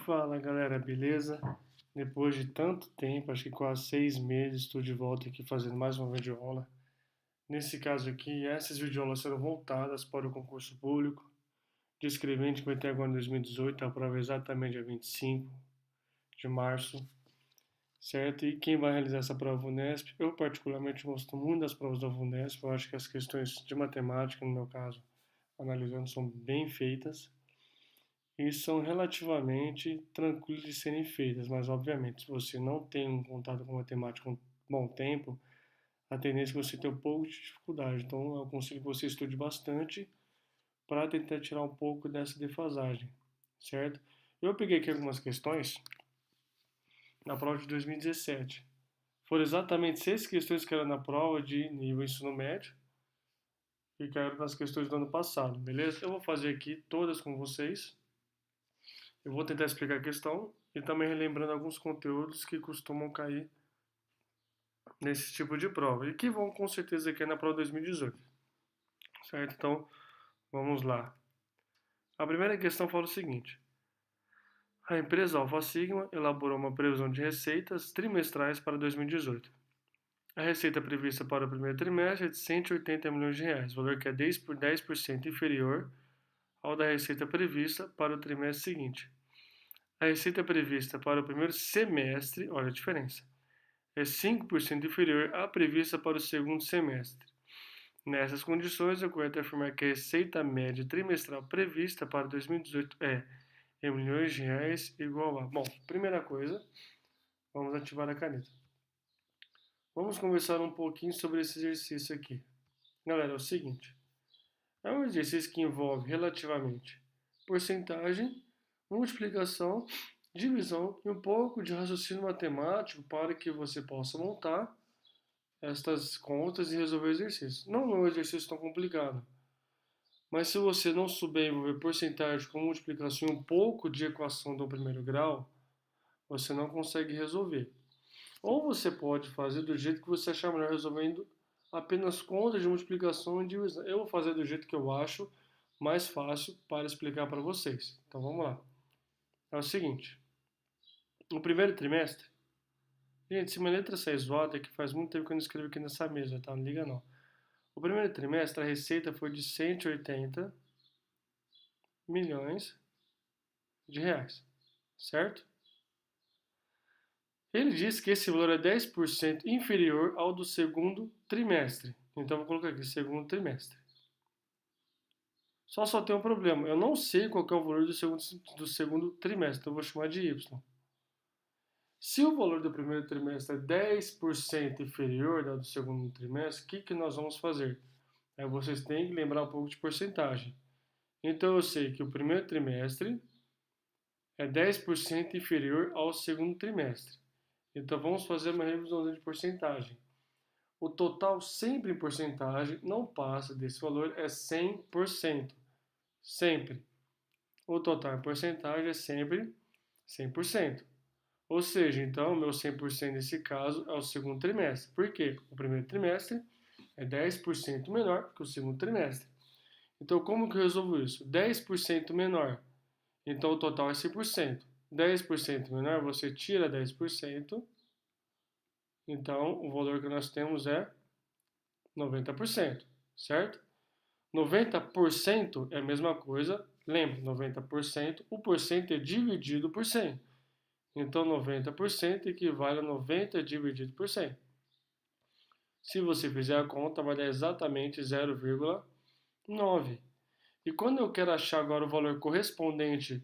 Fala galera, beleza? Depois de tanto tempo, acho que quase 6 meses, estou de volta aqui fazendo mais uma videoaula. Nesse caso aqui, essas videoaulas serão voltadas para o concurso público de escrevente que vai ter agora em 2018, a prova é exatamente dia 25 de março, certo? E quem vai realizar essa prova Unesp, eu particularmente gosto muito das provas da Unesp, eu acho que as questões de matemática, no meu caso, analisando, são bem feitas e são relativamente tranquilas de serem feitas, mas obviamente, se você não tem um contato com matemática um bom tempo, a tendência é você ter um pouco de dificuldade. Então, eu aconselho que você estude bastante para tentar tirar um pouco dessa defasagem, certo? Eu peguei aqui algumas questões na prova de 2017. Foram exatamente 6 questões que eram na prova de nível ensino médio e caíram nas questões do ano passado, beleza? Eu vou fazer aqui todas com vocês. Eu vou tentar explicar a questão e também relembrando alguns conteúdos que costumam cair nesse tipo de prova e que vão com certeza cair na prova 2018, certo? Então, vamos lá. A primeira questão fala o seguinte: a empresa Alpha Sigma elaborou uma previsão de receitas trimestrais para 2018. A receita prevista para o primeiro trimestre é de 180 milhões de reais, valor que é 10% inferior ao da receita prevista para o trimestre seguinte. A receita prevista para o primeiro semestre, olha a diferença, é 5% inferior à prevista para o segundo semestre. Nessas condições, é correto afirmar que a receita média trimestral prevista para 2018 é em milhões de reais igual a... Bom, primeira coisa, vamos ativar a caneta. Vamos conversar um pouquinho sobre esse exercício aqui. Galera, é o seguinte, é um exercício que envolve relativamente porcentagem, multiplicação, divisão e um pouco de raciocínio matemático para que você possa montar estas contas e resolver o exercício. Não é um exercício tão complicado, mas se você não souber envolver porcentagem com multiplicação e um pouco de equação do primeiro grau, você não consegue resolver. Ou você pode fazer do jeito que você achar melhor, resolvendo apenas contas de multiplicação e divisão. Eu vou fazer do jeito que eu acho mais fácil para explicar para vocês. Então vamos lá. É o seguinte, no primeiro trimestre, gente, se minha letra sair zoada é que faz muito tempo que eu não escrevo aqui nessa mesa, tá? Não liga não. O primeiro trimestre a receita foi de 180 milhões de reais, certo? Ele diz que esse valor é 10% inferior ao do segundo trimestre. Então vou colocar aqui segundo trimestre. Só tem um problema. Eu não sei qual é o valor do segundo trimestre, então eu vou chamar de Y. Se o valor do primeiro trimestre é 10% inferior ao do segundo trimestre, o que nós vamos fazer? Aí vocês têm que lembrar um pouco de porcentagem. Então eu sei que o primeiro trimestre é 10% inferior ao segundo trimestre. Então vamos fazer uma revisão de porcentagem. O total sempre em porcentagem não passa desse valor, é 100%. Sempre. O total em porcentagem é sempre 100%. Ou seja, então, o meu 100% nesse caso é o segundo trimestre. Por quê? O primeiro trimestre é 10% menor que o segundo trimestre. Então, como que eu resolvo isso? 10% menor. Então, o total é 100%. 10% menor, você tira 10%. Então, o valor que nós temos é 90%, certo? 90% é a mesma coisa. Lembre, 90%, o porcento é dividido por 100. Então, 90% equivale a 90 dividido por 100. Se você fizer a conta, vai dar exatamente 0,9. E quando eu quero achar agora o valor correspondente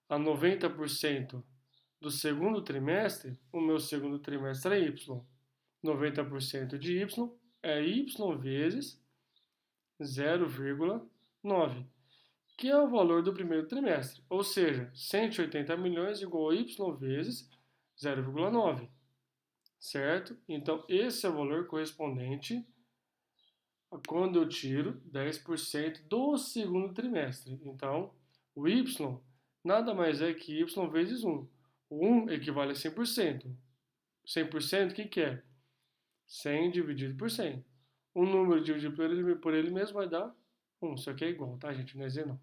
a 90% do segundo trimestre, o meu segundo trimestre é Y. 90% de Y é Y vezes 0,9, que é o valor do primeiro trimestre. Ou seja, 180 milhões igual a Y vezes 0,9, certo? Então, esse é o valor correspondente a quando eu tiro 10% do segundo trimestre. Então, o Y nada mais é que Y vezes 1. O 1 equivale a 100%. 100% o que é? 100 dividido por 100. O número dividido por ele mesmo vai dar 1. Isso aqui é igual, tá, gente? Não é Z não.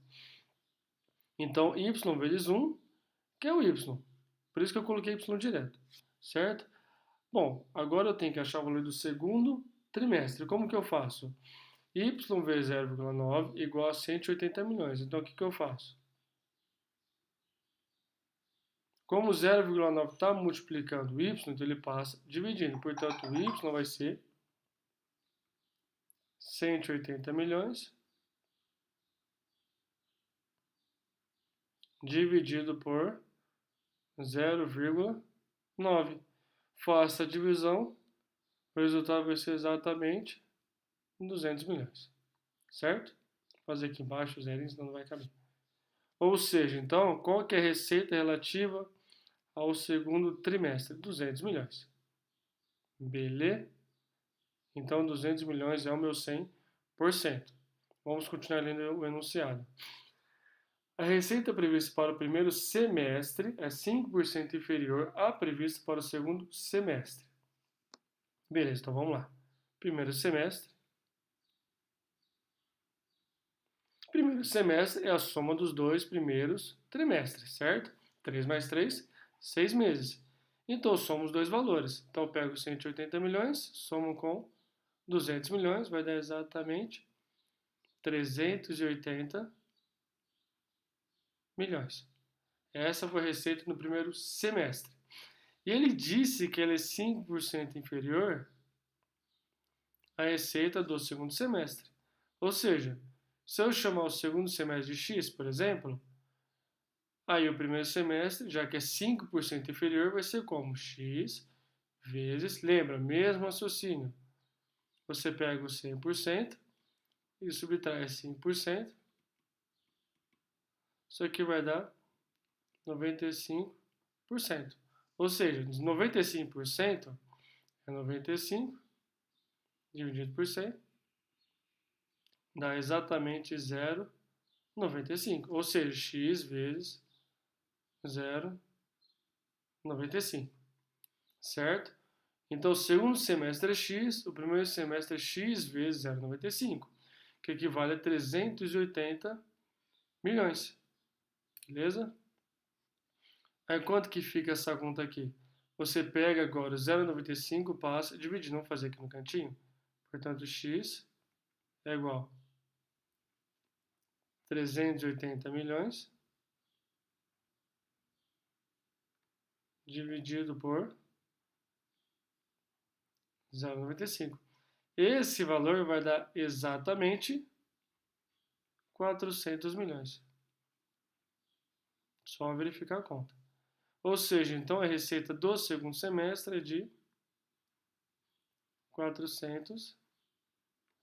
Então, y vezes 1, que é o Y. Por isso que eu coloquei Y direto, certo? Bom, agora eu tenho que achar o valor do segundo trimestre. Como que eu faço? Y vezes 0,9 igual a 180 milhões. Então, o que eu faço? Como 0,9 está multiplicando o y, então ele passa dividindo. Portanto, o y vai ser 180 milhões dividido por 0,9. Faça a divisão, o resultado vai ser exatamente 200 milhões. Certo? Vou fazer aqui embaixo o zerinho, senão não vai caber. Ou seja, então, qual que é a receita relativa ao segundo trimestre? 200 milhões. Beleza? Então, 200 milhões é o meu 100%. Vamos continuar lendo o enunciado. A receita prevista para o primeiro semestre é 5% inferior à prevista para o segundo semestre. Beleza, então vamos lá. Primeiro semestre. Primeiro semestre é a soma dos dois primeiros trimestres, certo? 3 mais 3, 6 meses. Então, somos os dois valores. Então, eu pego 180 milhões, somo com 200 milhões, vai dar exatamente 380 milhões. Essa foi a receita no primeiro semestre. E ele disse que ela é 5% inferior à receita do segundo semestre. Ou seja, se eu chamar o segundo semestre de X, por exemplo, aí o primeiro semestre, já que é 5% inferior, vai ser como? X vezes, lembra, mesmo raciocínio. Você pega o 100% e subtrai 5%. Isso aqui vai dar 95%. Ou seja, 95% é 95 dividido por 100, dá exatamente 0,95. Ou seja, x vezes 0,95. Certo? Então, o segundo semestre é x, o primeiro semestre é x vezes 0,95, que equivale a 380 milhões. Beleza? Aí, quanto que fica essa conta aqui? Você pega agora o 0,95, passa, dividindo, vamos fazer aqui no cantinho. Portanto, x é igual a 380 milhões dividido por 0,95. Esse valor vai dar exatamente 400 milhões. Só verificar a conta. Ou seja, então a receita do segundo semestre é de 400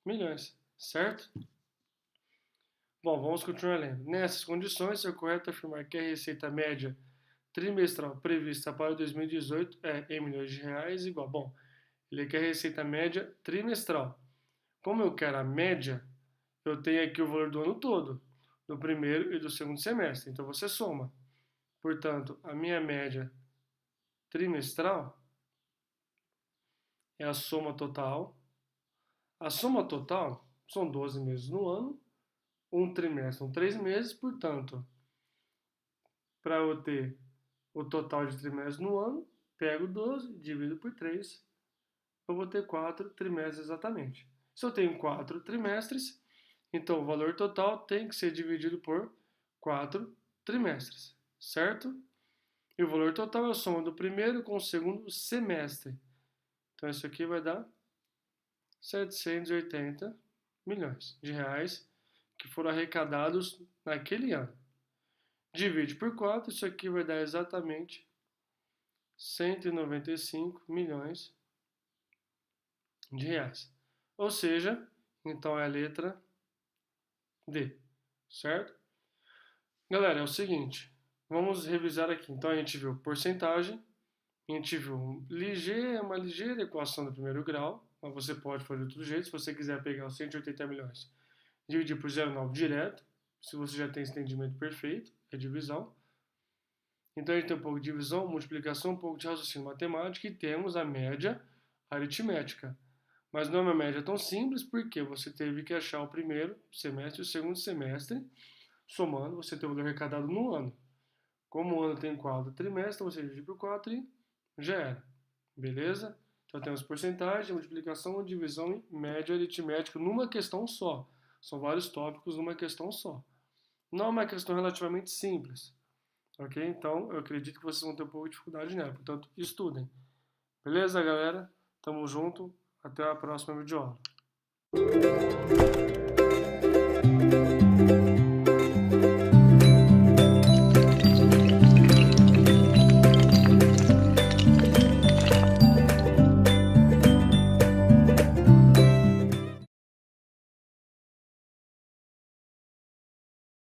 milhões, certo? Bom, vamos continuar lendo. Nessas condições, é correto afirmar que a receita média trimestral prevista para 2018 é em milhões de reais igual. Bom, ele quer a receita média trimestral. Como eu quero a média, eu tenho aqui o valor do ano todo, do primeiro e do segundo semestre. Então você soma. Portanto, a minha média trimestral é a soma total. A soma total são 12 meses no ano, um trimestre são 3 meses, portanto, para eu ter o total de trimestres no ano, pego 12, divido por 3, eu vou ter 4 trimestres exatamente. Se eu tenho 4 trimestres, então o valor total tem que ser dividido por 4 trimestres, certo? E o valor total é a soma do primeiro com o segundo semestre. Então isso aqui vai dar 780 milhões de reais que foram arrecadados naquele ano. Divide por 4, isso aqui vai dar exatamente 195 milhões de reais. Ou seja, então é a letra D, certo? Galera, é o seguinte, vamos revisar aqui. Então a gente viu porcentagem, a gente viu uma ligeira equação do primeiro grau, mas você pode fazer de outro jeito. Se você quiser pegar os 180 milhões, dividir por 0,9 direto, se você já tem esse entendimento perfeito, é divisão. Então a gente tem um pouco de divisão, multiplicação, um pouco de raciocínio matemático e temos a média aritmética. Mas não é uma média tão simples porque você teve que achar o primeiro semestre e o segundo semestre, somando, você tem o valor arrecadado no ano. Como o ano tem 4 trimestres, você divide por 4 e já era. Beleza? Então temos porcentagem, multiplicação, divisão e média aritmética numa questão só. São vários tópicos numa questão só. Não é uma questão relativamente simples. Ok? Então eu acredito que vocês vão ter um pouco de dificuldade nela. Portanto, estudem. Beleza, galera? Tamo junto. Até a próxima videoaula.